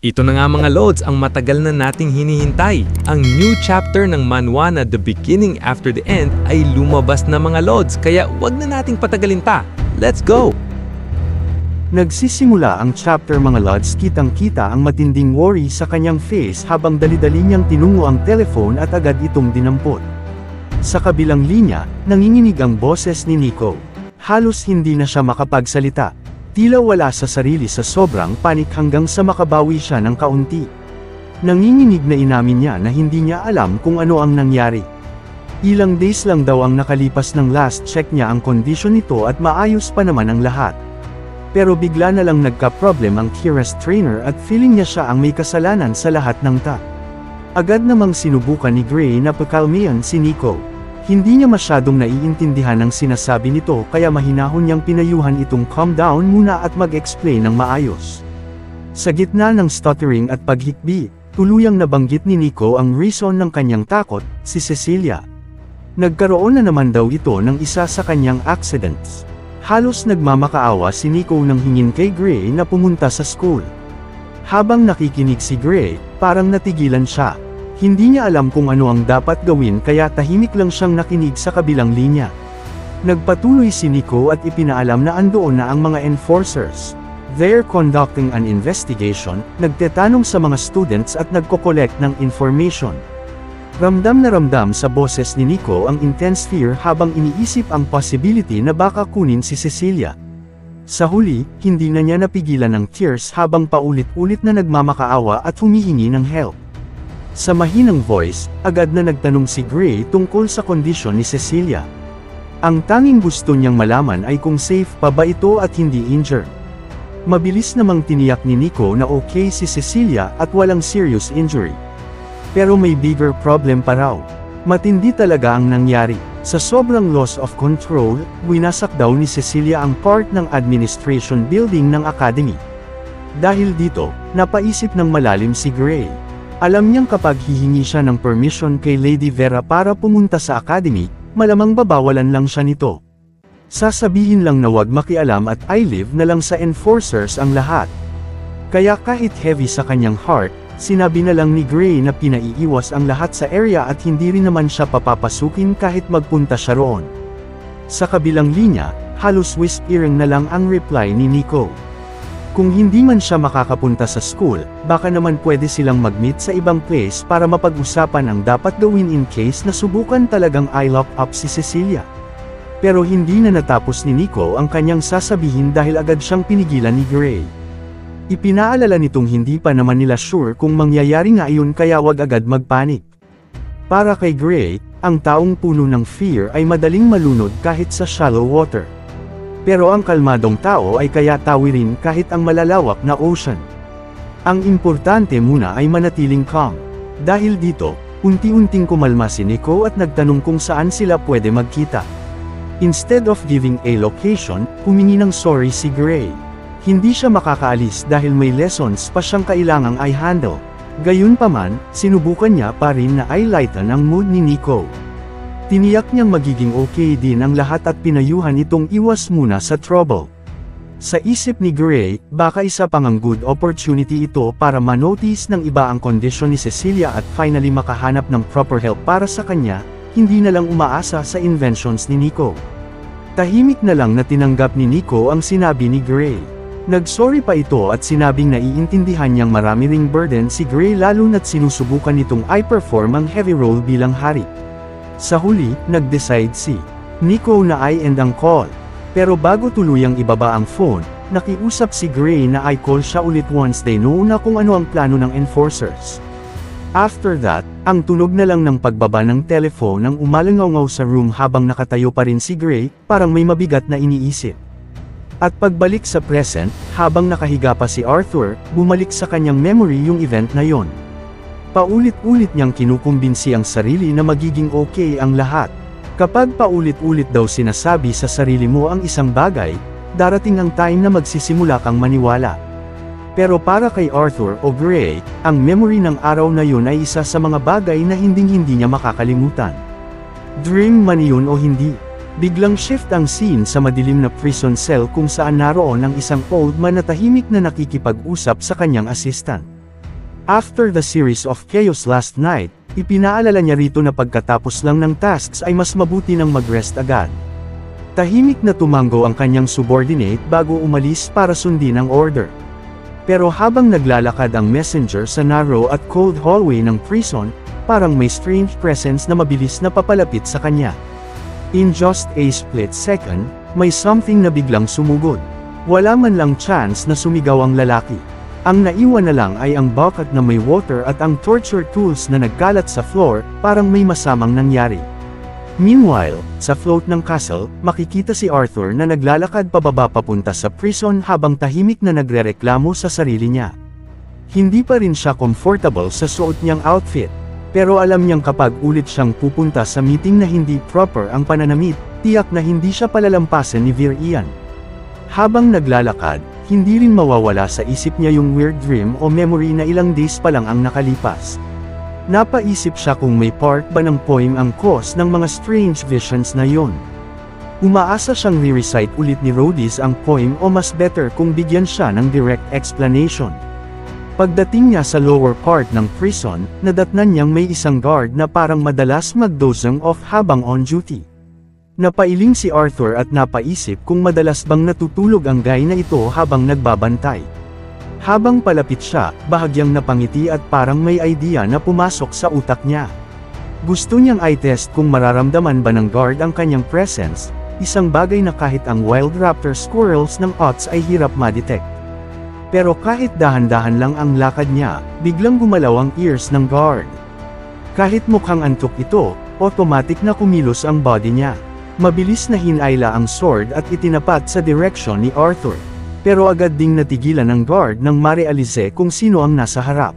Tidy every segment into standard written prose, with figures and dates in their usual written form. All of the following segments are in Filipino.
Ito na nga mga loads ang matagal na nating hinihintay. Ang new chapter ng manhwa na The Beginning After the End ay lumabas na mga loads, kaya wag na nating patagalin pa. Let's go! Nagsisimula ang chapter mga lods, kitang-kita ang matinding worry sa kanyang face habang dali-dali niyang tinungo ang telephone at agad itong dinampot. Sa kabilang linya, nanginginig ang boses ni Nico. Halos hindi na siya makapagsalita. Tila wala sa sarili sa sobrang panik hanggang sa makabawi siya ng kaunti. Nanginginig na inamin niya na hindi niya alam kung ano ang nangyari. Ilang days lang daw ang nakalipas ng last check niya ang kondisyon nito at maayos pa naman ang lahat. Pero bigla na lang nagka-problem ang Kira's trainer at feeling niya siya ang may kasalanan sa lahat ng Agad namang sinubukan ni Gray na pakalmihan si Nico. Hindi niya masyadong naiintindihan ang sinasabi nito kaya mahinahon niyang pinayuhan itong calm down muna at mag-explain ng maayos. Sa gitna ng stuttering at paghikbi, tuluyang nabanggit ni Nico ang reason ng kanyang takot, si Cecilia. Nagkaroon na naman daw ito ng isa sa kanyang accidents. Halos nagmamakaawa si Nico nang hingin kay Gray na pumunta sa school. Habang nakikinig si Gray, parang natigilan siya. Hindi niya alam kung ano ang dapat gawin kaya tahimik lang siyang nakinig sa kabilang linya. Nagpatuloy si Nico at ipinaalam na andoon na ang mga enforcers. They're conducting an investigation, nagtetanong sa mga students at nagko-collect ng information. Ramdam na ramdam sa boses ni Nico ang intense fear habang iniisip ang possibility na baka kunin si Cecilia. Sa huli, hindi na niya napigilan ang tears habang paulit-ulit na nagmamakaawa at humihingi ng help. Sa mahinang voice, agad na nagtanong si Gray tungkol sa kondisyon ni Cecilia. Ang tanging gusto niyang malaman ay kung safe pa ba ito at hindi injured. Mabilis namang tiniyak ni Nico na okay si Cecilia at walang serious injury. Pero may bigger problem pa raw. Matindi talaga ang nangyari. Sa sobrang loss of control, winasak daw ni Cecilia ang part ng administration building ng academy. Dahil dito, napaisip ng malalim si Gray. Alam niyang kapag hihingi siya ng permission kay Lady Vera para pumunta sa academy, malamang babawalan lang siya nito. Sasabihin lang na wag makialam at I leave na lang sa enforcers ang lahat. Kaya kahit heavy sa kanyang heart, sinabi na lang ni Gray na pinaiiwas ang lahat sa area at hindi rin naman siya papapasukin kahit magpunta siya roon. Sa kabilang linya, halos whispering na lang ang reply ni Nico. Kung hindi man siya makakapunta sa school, baka naman pwede silang mag-meet sa ibang place para mapag-usapan ang dapat gawin in case na subukan talagang I-lock up si Cecilia. Pero hindi na natapos ni Nico ang kanyang sasabihin dahil agad siyang pinigilan ni Gray. Ipinaalala nitong hindi pa naman nila sure kung mangyayari nga iyon kaya wag agad magpanik. Para kay Gray, ang taong puno ng fear ay madaling malunod kahit sa shallow water. Pero ang kalmadong tao ay kaya tawirin kahit ang malalawak na ocean. Ang importante muna ay manatiling calm. Dahil dito, unti-unting kumalma si Nico at nagtanong kung saan sila pwede magkita. Instead of giving a location, humingi ng sorry si Gray. Hindi siya makakaalis dahil may lessons pa siyang kailangang i-handle. Gayunpaman, sinubukan niya pa rin na i-lighten ang mood ni Nico. Tiniyak niyang magiging okay din ang lahat at pinayuhan itong iwas muna sa trouble. Sa isip ni Gray, baka isa pang ang good opportunity ito para manotice ng iba ang kondisyon ni Cecilia at finally makahanap ng proper help para sa kanya, hindi na lang umaasa sa inventions ni Nico. Tahimik na lang na tinanggap ni Nico ang sinabi ni Gray. Nagsorry pa ito at sinabing naiintindihan niyang marami ring burden si Gray lalo na't sinusubukan nitong i-perform ang heavy role bilang hari. Sa huli, nag-decide si Nico na i-end ang call. Pero bago tuluyang ibaba ang phone, nakiusap si Gray na i-call siya ulit once they know na kung ano ang plano ng enforcers. After that, ang tunog na lang ng pagbaba ng telephone ang umalangaw sa room habang nakatayo pa rin si Gray, parang may mabigat na iniisip. At pagbalik sa present, habang nakahiga pa si Arthur, bumalik sa kanyang memory yung event na yon. Paulit-ulit niyang kinukumbinsi ang sarili na magiging okay ang lahat. Kapag paulit-ulit daw sinasabi sa sarili mo ang isang bagay, darating ang time na magsisimula kang maniwala. Pero para kay Arthur o Gray, ang memory ng araw na yun ay isa sa mga bagay na hinding-hindi niya makakalimutan. Dream man yun o hindi, biglang shift ang scene sa madilim na prison cell kung saan naroon ang isang old man na tahimik na nakikipag-usap sa kanyang assistant. After the series of chaos last night, ipinaalala niya rito na pagkatapos lang ng tasks ay mas mabuti nang mag-rest agad. Tahimik na tumango ang kanyang subordinate bago umalis para sundin ang order. Pero habang naglalakad ang messenger sa narrow at cold hallway ng prison, parang may strange presence na mabilis na papalapit sa kanya. In just a split second, may something na biglang sumugod. Wala man lang chance na sumigaw ang lalaki. Ang naiwan na lang ay ang bucket na may water at ang torture tools na nagkalat sa floor, parang may masamang nangyari. Meanwhile, sa float ng castle, makikita si Arthur na naglalakad pababa papunta sa prison habang tahimik na nagrereklamo sa sarili niya. Hindi pa rin siya comfortable sa suot niyang outfit, pero alam niyang kapag ulit siyang pupunta sa meeting na hindi proper ang pananamit, tiyak na hindi siya palalampasan ni Veer Ian. Habang naglalakad, hindi rin mawawala sa isip niya yung weird dream o memory na ilang days pa lang ang nakalipas. Napaisip siya kung may part ba ng poem ang cause ng mga strange visions na yon. Umaasa siyang re-recite ulit ni Rhodes ang poem o mas better kung bigyan siya ng direct explanation. Pagdating niya sa lower part ng prison, nadatnan niyang may isang guard na parang madalas mag-dozing off habang on duty. Napailing si Arthur at napaisip kung madalas bang natutulog ang guy na ito habang nagbabantay. Habang palapit siya, bahagyang napangiti at parang may idea na pumasok sa utak niya. Gusto niyang i-test kung mararamdaman ba ng guard ang kanyang presence, isang bagay na kahit ang wild raptor squirrels ng Ots ay hirap ma-detect. Pero kahit dahan-dahan lang ang lakad niya, biglang gumalaw ang ears ng guard. Kahit mukhang antok ito, automatic na kumilos ang body niya. Mabilis na hinayla ang sword at itinapat sa direksyon ni Arthur. Pero agad ding natigilan ng guard nang marealize kung sino ang nasa harap.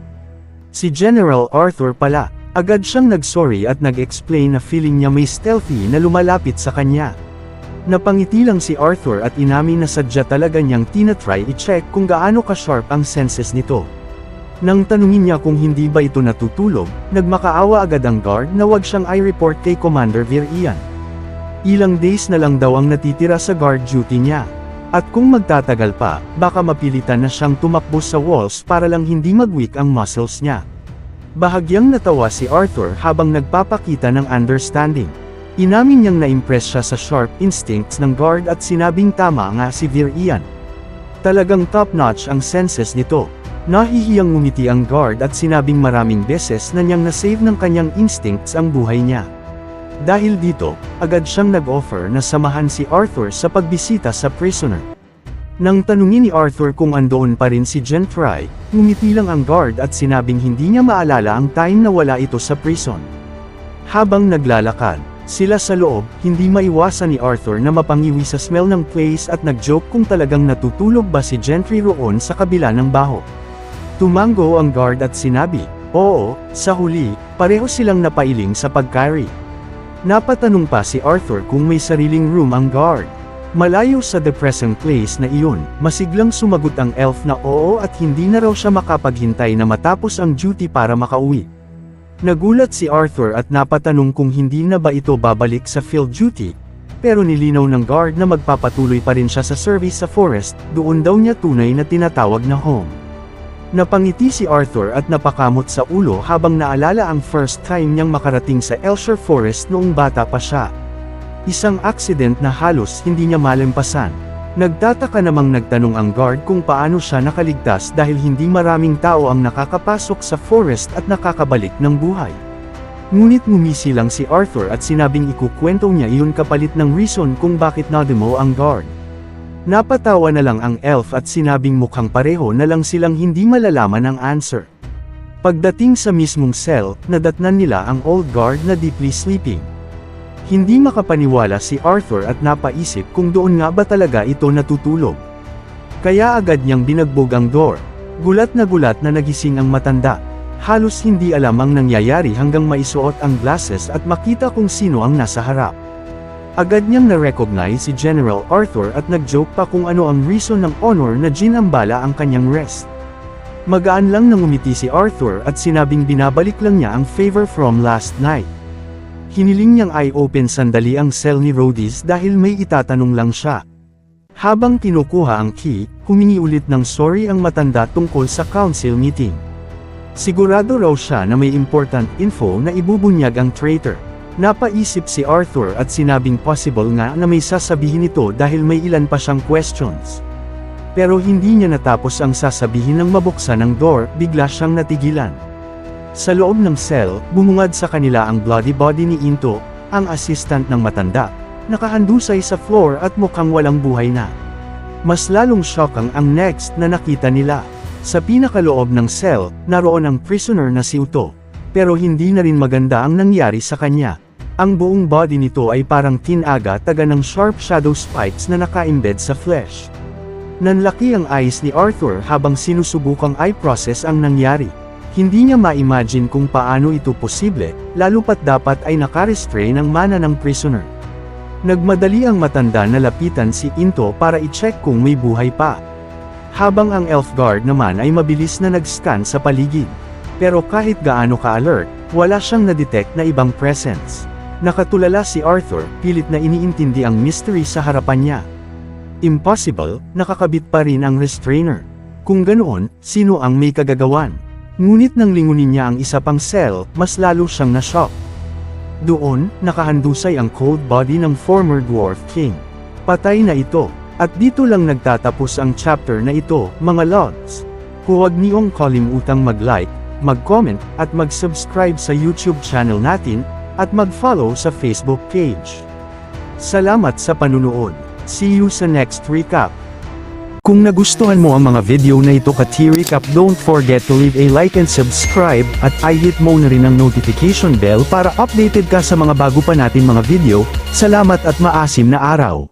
Si General Arthur pala. Agad siyang nag-sorry at nag-explain na feeling niya may stealthy na lumalapit sa kanya. Napangiti lang si Arthur at inamin na sadya talaga niyang tinatry i-check kung gaano ka-sharp ang senses nito. Nang tanungin niya kung hindi ba ito natutulog, nagmakaawa agad ang guard na wag siyang i-report kay Commander Veer Ian. Ilang days na lang daw ang natitira sa guard duty niya. At kung magtatagal pa, baka mapilitan na siyang tumakbo sa walls para lang hindi mag-weak ang muscles niya. Bahagyang natawa si Arthur habang nagpapakita ng understanding. Inamin niyang na-impress siya sa sharp instincts ng guard at sinabing tama nga si Veer Ian. Talagang top-notch ang senses nito. Nahihiyang ngumiti ang guard at sinabing maraming beses na niyang na-save ng kanyang instincts ang buhay niya. Dahil dito, agad siyang nag-offer na samahan si Arthur sa pagbisita sa prisoner. Nang tanungin ni Arthur kung andoon pa rin si Gentry, ngumiti lang ang guard at sinabing hindi niya maalala ang time na wala ito sa prison. Habang naglalakad sila sa loob, hindi maiwasan ni Arthur na mapangiwi sa smell ng place at nag-joke kung talagang natutulog ba si Gentry roon sa kabila ng baho. Tumango ang guard at sinabi, oo, sa huli, pareho silang napailing sa pag-carry. Napatanong pa si Arthur kung may sariling room ang guard. Malayo sa depressing place na iyon, masiglang sumagot ang elf na oo at hindi na raw siya makapaghintay na matapos ang duty para makauwi. Nagulat si Arthur at napatanong kung hindi na ba ito babalik sa field duty, pero nilinaw ng guard na magpapatuloy pa rin siya sa service sa forest, doon daw niya tunay na tinatawag na home. Napangiti si Arthur at napakamot sa ulo habang naalala ang first time niyang makarating sa Elshire Forest noong bata pa siya. Isang accident na halos hindi niya malampasan. Nagtataka namang nagtanong ang guard kung paano siya nakaligtas dahil hindi maraming tao ang nakakapasok sa forest at nakakabalik ng buhay. Ngunit ngumisi lang si Arthur at sinabing ikukwento niya iyon kapalit ng reason kung bakit nademo ang guard. Napatawa na lang ang elf at sinabing mukhang pareho na lang silang hindi malalaman ang answer. Pagdating sa mismong cell, nadatnan nila ang old guard na deeply sleeping. Hindi makapaniwala si Arthur at napaisip kung doon nga ba talaga ito natutulog. Kaya agad niyang binagbog ang door. Gulat na nagising ang matanda. Halos hindi alam ang nangyayari hanggang maisuot ang glasses at makita kung sino ang nasa harap. Agad niyang na-recognize si General Arthur at nag-joke pa kung ano ang reason ng honor na ginambala ang kanyang rest. Magaan lang nangumiti si Arthur at sinabing binabalik lang niya ang favor from last night. Hiniling niyang i-open sandali ang cell ni Rhodes dahil may itatanong lang siya. Habang kinukuha ang key, humingi ulit ng sorry ang matanda tungkol sa council meeting. Sigurado raw siya na may important info na ibubunyag ang traitor. Napaisip si Arthur at sinabing possible nga na may sasabihin ito dahil may ilan pa siyang questions. Pero hindi niya natapos ang sasabihin nang mabuksan ang door, bigla siyang natigilan. Sa loob ng cell, bumungad sa kanila ang bloody body ni Into, ang assistant ng matanda. Nakahandusay sa floor at mukhang walang buhay na. Mas lalong shocking ang next na nakita nila. Sa pinakaloob ng cell, naroon ang prisoner na si Uto. Pero hindi na rin maganda ang nangyari sa kanya. Ang buong body nito ay parang tinaga taga ng sharp shadow spikes na naka-embed sa flesh. Nanlaki ang eyes ni Arthur habang sinusubukang i-process ang nangyari. Hindi niya ma-imagine kung paano ito posible, lalo pat dapat ay naka-restrain ang mana ng prisoner. Nagmadali ang matanda na lapitan si Into para i-check kung may buhay pa. Habang ang elf guard naman ay mabilis na nag-scan sa paligid. Pero kahit gaano ka-alert, wala siyang na-detect na ibang presence. Nakatulala si Arthur, pilit na iniintindi ang mystery sa harapan niya. Impossible, nakakabit pa rin ang restrainer. Kung ganoon, sino ang may kagagawan? Ngunit nang lingunin niya ang isa pang cell, mas lalo siyang na-shock. Doon, nakahandusay ang cold body ng former Dwarf King. Patay na ito. At dito lang nagtatapos ang chapter na ito, mga lods. Huwag niyong kalimutang mag-like, mag-comment, at mag-subscribe sa YouTube channel natin, at mag-follow sa Facebook page. Salamat sa panunood. See you sa next recap. Kung nagustuhan mo ang mga video na ito ka-T-Recap, don't forget to leave a like and subscribe, at i-hit mo na rin ang notification bell para updated ka sa mga bago pa natin mga video. Salamat at maasim na araw.